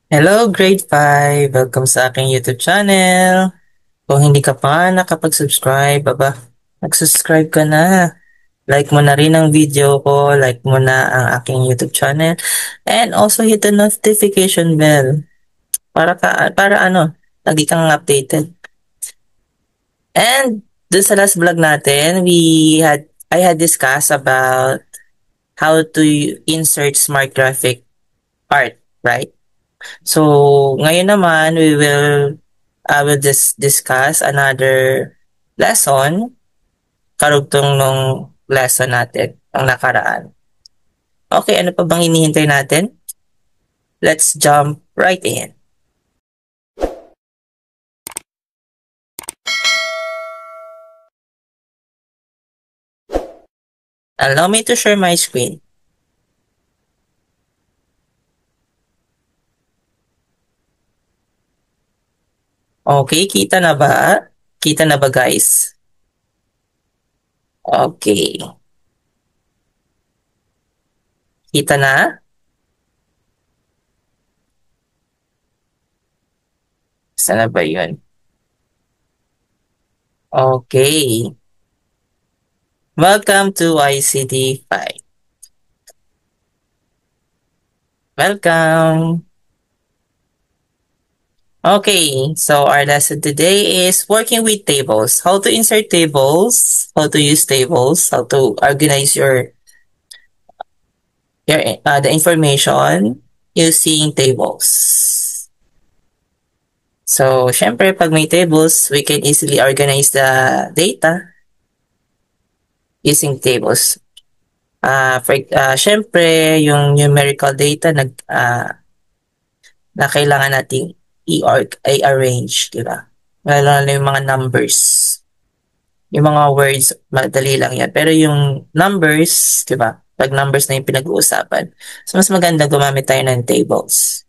Hello, Grade 5! Welcome sa aking YouTube channel. Kung hindi ka pa nakapag-subscribe, mag-subscribe ka na. Like mo na rin ang video ko, like mo na ang aking YouTube channel, and also hit the notification bell para lagi kang updated. And dun sa last vlog natin, I had discussed about how to insert smart graphic art, right? So, ngayon naman, I will just discuss another lesson karugtong nung lesson natin, ang nakaraan. Okay, ano pa bang hinihintay natin? Let's jump right in. Allow me to share my screen. Okay, kita na ba? Kita na ba, guys? Okay. Kita na? Saan na ba yun? Okay. Welcome to ICT 5. Welcome. Okay, so our lesson today is working with tables. How to insert tables, how to use tables, how to organize the information using tables. So, syempre, pag may tables, we can easily organize the data using tables. Syempre, yung numerical data na kailangan nating i-arrange, di ba? Lalo na yung mga numbers. Yung mga words, madali lang yan. Pero yung numbers, di ba? Pag numbers na yung pinag-uusapan. So, mas maganda gumamit tayo ng tables.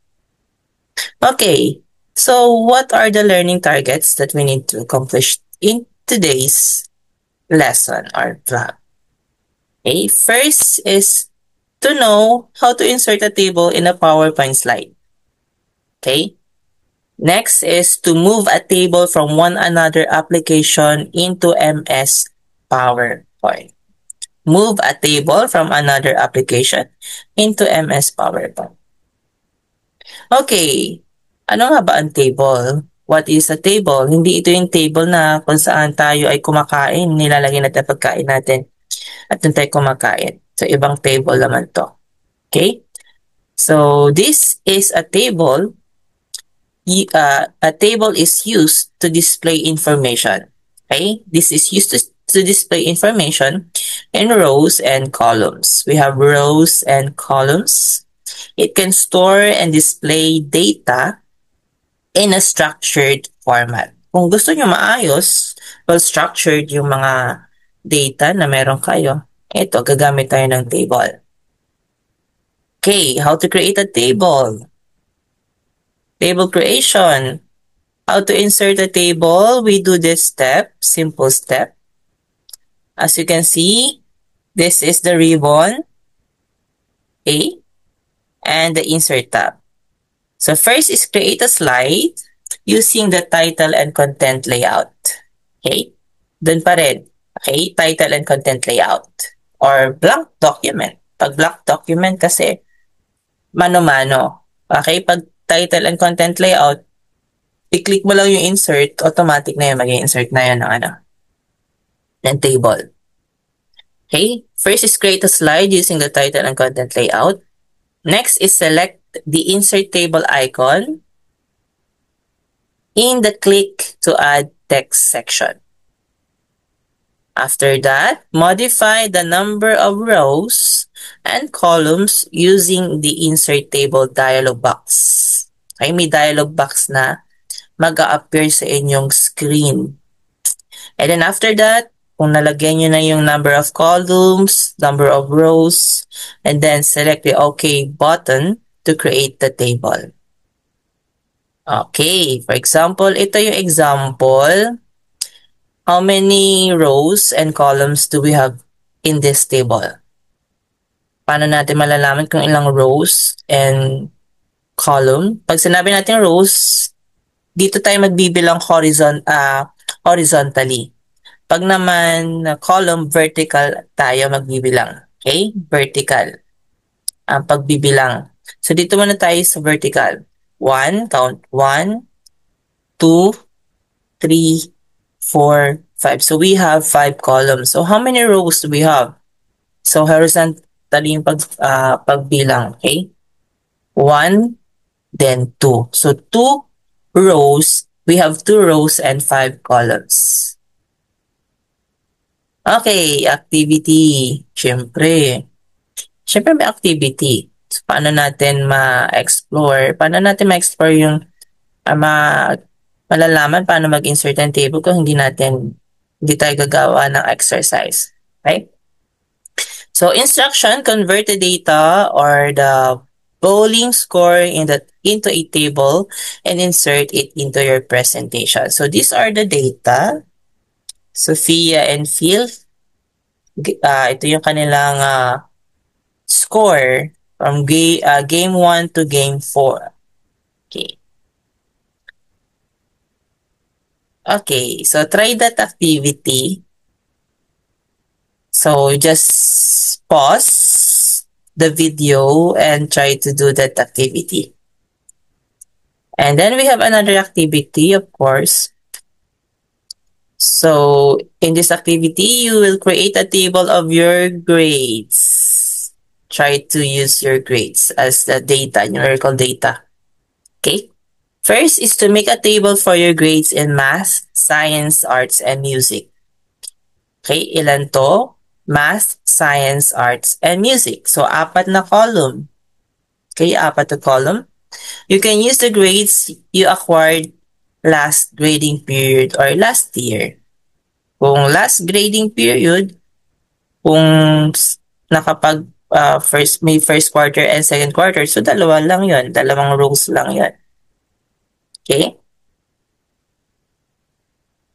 Okay. So, what are the learning targets that we need to accomplish in today's lesson or vlog? Okay. First is to know how to insert a table in a PowerPoint slide. Okay. Next is to move a table from one another application into MS PowerPoint. Move a table from another application into MS PowerPoint. Okay, ano nga ba ang table? What is a table? Hindi ito yung table na kung saan tayo ay kumakain, nilalagay natin pagkain natin at doon tayo kumakain. So, ibang table naman to. Okay? So, this is a table. A table is used to display information. Okay, this is used to display information in rows and columns. We have rows and columns. It can store and display data in a structured format. Kung gusto nyo maayos, well-structured yung mga data na meron kayo, ito, gagamit tayo ng table. Okay, how to create a table? Table creation. How to insert a table? We do this step, simple step. As you can see, this is the ribbon, okay, and the insert tab. So first is create a slide using the title and content layout. Okay, dun pa rin. Okay, title and content layout. Or blank document. Pag blank document kasi, mano-mano. Okay, pag title and content layout, i-click mo lang yung insert, automatic na yun, mag-insert na yun ng table. Okay, first is create a slide using the title and content layout. Next is select the insert table icon in the click to add text section. After that, modify the number of rows and columns using the insert table dialog box. Okay, may dialog box na mag-a-appear sa inyong screen. And then after that, kung nalagyan nyo na yung number of columns, number of rows, and then select the OK button to create the table. Okay, for example, ito yung example. How many rows and columns do we have in this table? Paano natin malalaman kung ilang rows and column. Pag sinabi natin rows, dito tayo magbibilang horizontally. Pag naman column, vertical tayo magbibilang. Okay? Vertical ang pagbibilang. So dito muna tayo sa vertical. 1, count 1, 2, 3, 4, 5. So we have 5 columns. So how many rows do we have? So horizontally yung pagbilang. Okay? 1, then 2. So 2 rows, we have 2 rows and 5 columns. Okay, activity. Siyempre may activity. So, paano natin ma-explore? Paano natin ma-explore yung malalaman paano mag-insert ng table kung hindi tayo gagawa ng exercise. Right? So, instruction, convert the data or the bowling score into a table and insert it into your presentation. So, these are the data. Sophia and Phil, ito yung kanilang score from game 1 to game 4. Okay. Okay, so try that activity. So just pause the video and try to do that activity. And then we have another activity, of course. So in this activity, you will create a table of your grades. Try to use your grades as the data, numerical data. Okay? First is to make a table for your grades in math, science, arts, and music. Okay, ilan to? Math, science, arts, and music. So, 4 na column. Okay, 4 na column. You can use the grades you acquired last grading period or last year. Kung last grading period, kung may first quarter and second quarter, so dalawa lang yun. Dalawang rows lang yun. Okay?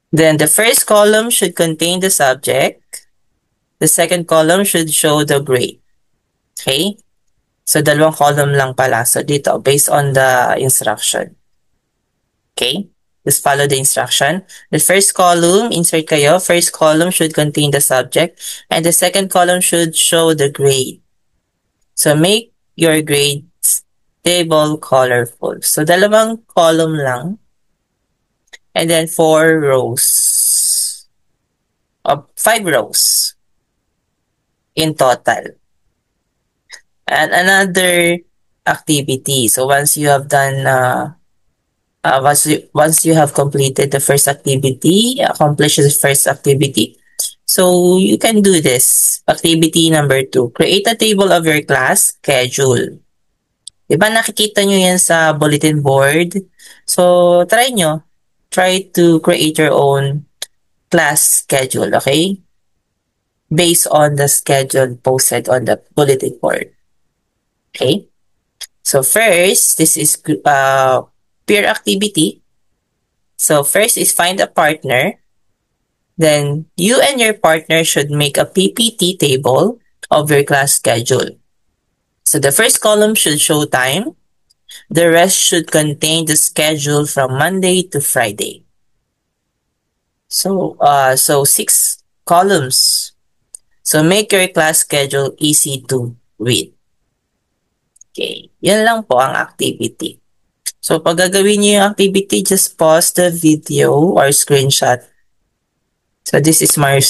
Then the first column should contain the subject. The second column should show the grade. Okay? So, dalawang column lang pala. So, dito, based on the instruction. Okay? Just follow the instruction. The first column, insert kayo. First column should contain the subject. And the second column should show the grade. So, make your grades table colorful. So, dalawang column lang. And then 4 rows. 5 rows in total. And another activity. So once you have done, once you have completed the first activity, accomplished the first activity, so you can do this. Activity number 2. Create a table of your class schedule. Diba nakikita nyo yan sa bulletin board? So try nyo. Try to create your own class schedule, okay? Based on the schedule posted on the bulletin board. Okay? So first, this is peer activity. So first is find a partner. Then you and your partner should make a PPT table of your class schedule. So the first column should show time. The rest should contain the schedule from Monday to Friday. So 6 columns. So make your class schedule easy to read. Okay, yan lang po ang activity. So pag gagawin niyo yung activity, just pause the video or screenshot. So this is my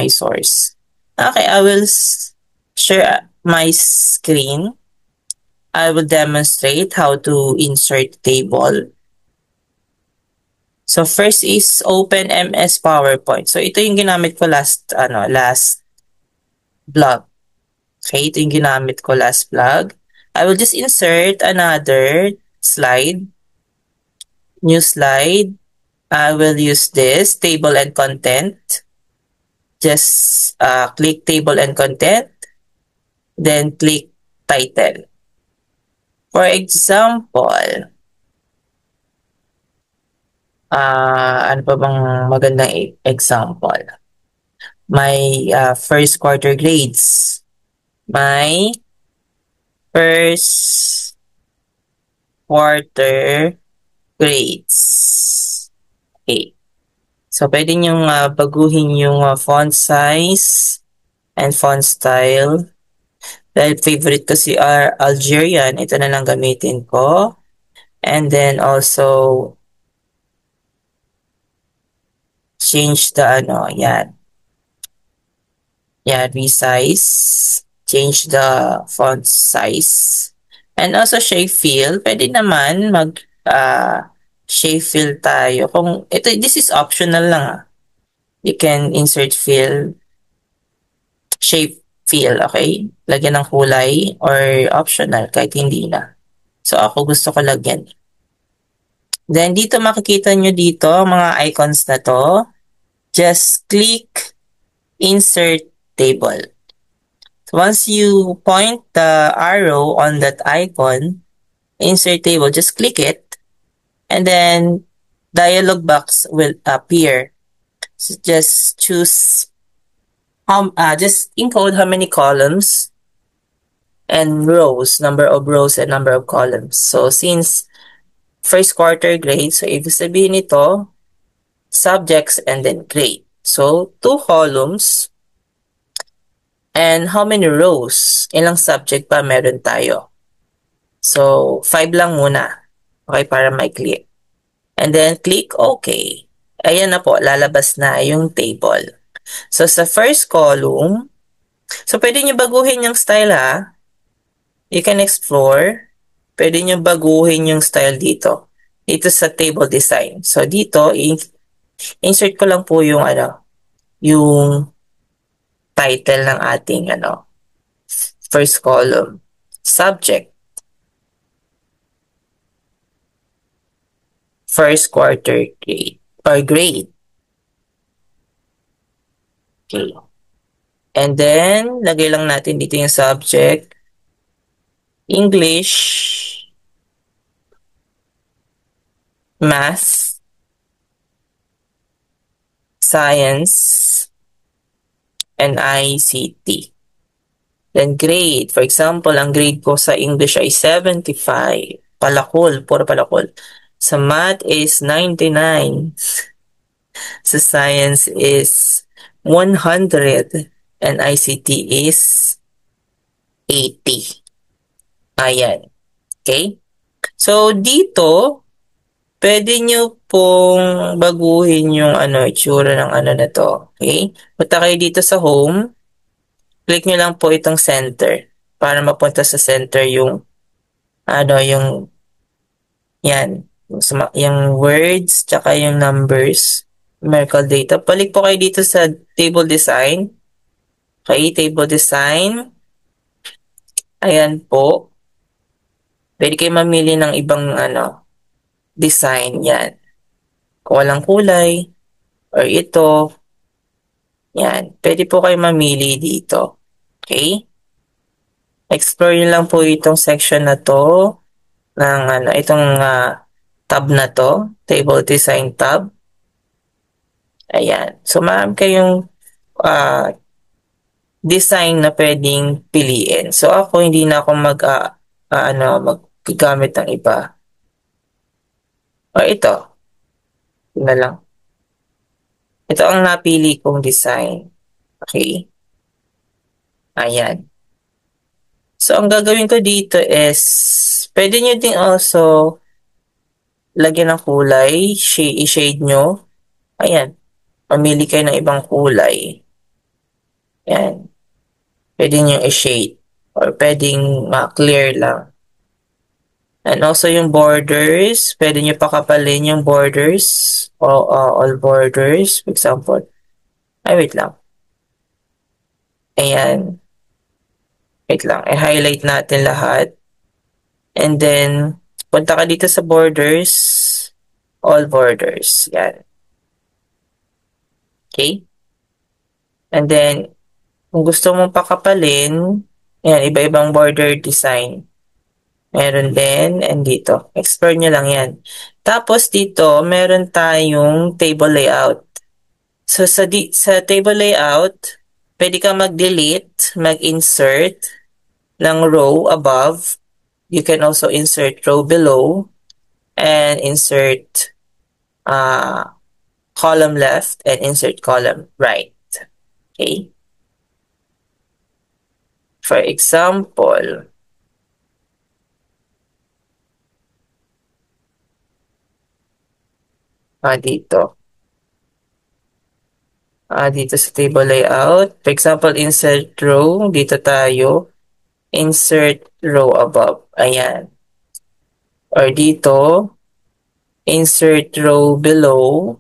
source. Okay, I will share my screen. I will demonstrate how to insert table. So first is open MS PowerPoint. So ito yung ginamit ko last vlog. Okay, ito yung ginamit ko last vlog. I will just insert another slide. New slide. I will use this table and content. Just click table and content. Then click title. For example, ano pa bang magandang example? My first quarter grades. My first quarter grades. Okay. So, pwede niyong baguhin yung font size and font style. Dahil favorite ko si Algerian, ito na lang gamitin ko. And then also, change the yan. Yan, resize. Change the font size. And also shape fill. Pwede naman shape fill tayo. This is optional lang. You can insert fill, shape fill, okay? Lagyan ng kulay or optional kahit hindi na. So ako gusto ko lagyan. Then dito makikita nyo dito mga icons na to. Just click insert table. So once you point the arrow on that icon, insert table, just click it, and then dialog box will appear. So just choose just encode how many columns and rows, number of rows and number of columns. So since first quarter grade, so ibig sabihin nito, subjects and then grade. So 2 columns. And how many rows? Ilang subject pa meron tayo? So, 5 lang muna. Okay, para maikli. And then, click OK. Ayan na po, lalabas na yung table. So, sa first column, so pwede nyo baguhin yung style ha. You can explore. Pwede nyo baguhin yung style dito. Dito sa table design. So, dito, insert ko lang po yung yung title ng ating first column. Subject. First quarter grade or grade. Okay. And then, lagay lang natin dito yung subject. English, Math, Science, and ICT. Then grade. For example, ang grade ko sa English ay 75. Palakol, puro palakol. Sa Math is 99. Sa Science is 100. And ICT is 80. Ayan. Okay? So, dito, pwede nyo pong baguhin yung itsura ng na to. Okay? Punta kayo dito sa home. Click nyo lang po itong center para mapunta sa center yung yung yan. Yung words, tsaka yung numbers. Numerical data. Balik po kayo dito sa table design. Okay, table design. Ayan po. Pwede kayo mamili ng ibang design yan. Kung walang kulay or ito. Yan. Pwede po kayo mamili dito. Okay? Explore nyo lang po itong section na to ng itong tab na to. Table design tab. Ayan. So, marami kayong design na pwedeng piliin. So, ako hindi na ako maggamit ng iba. O ito. Ito na lang. Ito ang napili kong design. Okay? Ayan. So, ang gagawin ko dito is, pwede nyo din also lagyan ng kulay, i-shade nyo. Ayan. Pamili kayo ng ibang kulay. Ayan. Pwede nyo i-shade. Or pwedeng clear lang. And also yung borders, pwede nyo pakapalin yung borders. All borders, for example. Ay, wait lang. Ayan. Wait lang. I-highlight natin lahat. And then, punta ka dito sa borders. All borders. Yan. Okay? And then, kung gusto mong pakapalin, yan, iba-ibang border design. Meron din, and dito. Explore nyo lang yan. Tapos dito, meron tayong table layout. So, sa table layout, pwede ka mag-delete, mag-insert ng row above. you can also insert row below and insert uh, column left and insert column right. Okay. For example, dito. Dito sa table layout. For example, insert row. Dito tayo. Insert row above. Ayan. Or dito, insert row below.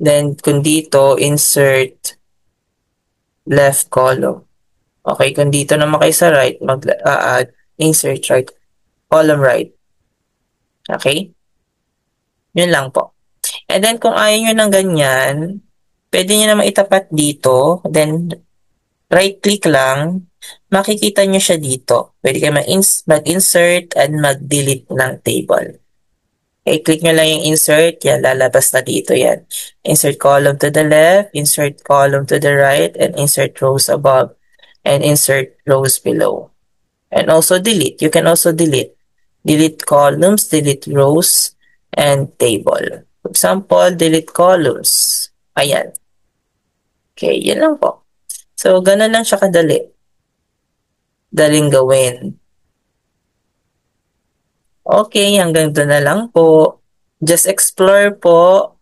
Then, kung dito, insert left column. Okay, kung dito naman kayo sa right, mag-add, insert right, column right. Okay? Yun lang po. And then, kung ayaw nyo ng ganyan, pwede nyo naman itapat dito. Then, right-click lang. Makikita nyo siya dito. Pwede kayo mag-insert and mag-delete ng table. Okay, click nyo lang yung insert. Yan, lalabas na dito yan. Insert column to the left, insert column to the right, and insert rows above, and insert rows below. And also delete. You can also delete. Delete columns, delete rows, and table. For example, delete columns. Ayan. Okay, yun lang po. So, ganun lang siya kadali. Daling gawin. Okay, hanggang doon na lang po. Just explore po.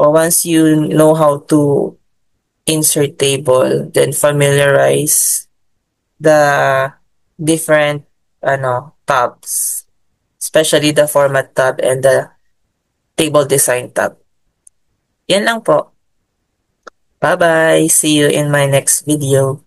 Or once you know how to insert table, then familiarize the different tabs, especially the format tab and the table design tab. Yan lang po. Bye-bye. See you in my next video.